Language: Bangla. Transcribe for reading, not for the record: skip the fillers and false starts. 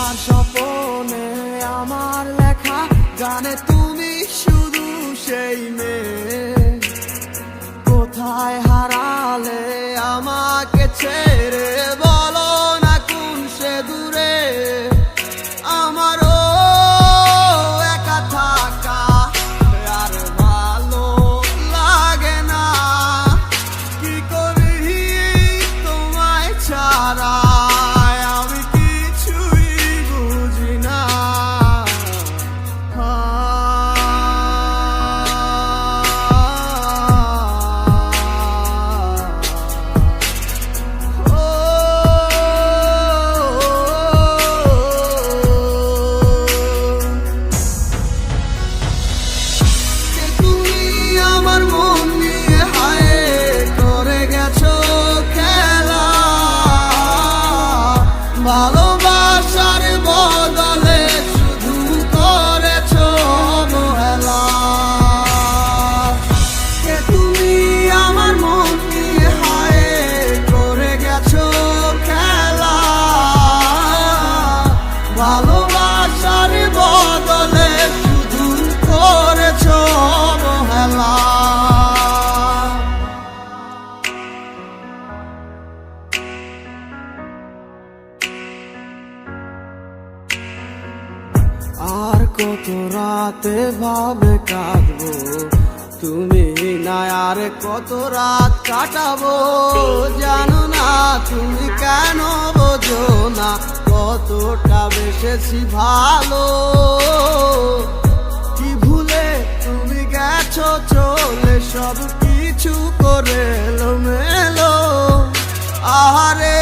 আর স্বপনে আমার লেখা গানে তুমি শুধু সেই মেয়ে। কোথায় হারালে আমাকে ছেড়ে, বলো না কোন সে দূরে। আমারও একা থাকা আর ভালো লাগে না, কি করি তোমায় ছাড়া আমি কিছুই বুঝি না। ভালোবাসার বদলে শুধু করেছো অবহেলা। কে তুমি আমার মন নিয়ে হায় করে গেছো খেলা। ভালোবাসার বদলে শুধু করেছো অবহেলা। আর কত রাতে ভাবে কাটবো তুমি না, আর কত রাত কাটাবো জানো না তুমি কেন বোঝো না কতটা বেসেছি ভালো। কি ভুলে তুমি গেছো চলে, সব কিছু করে এলোমেলো। আহারে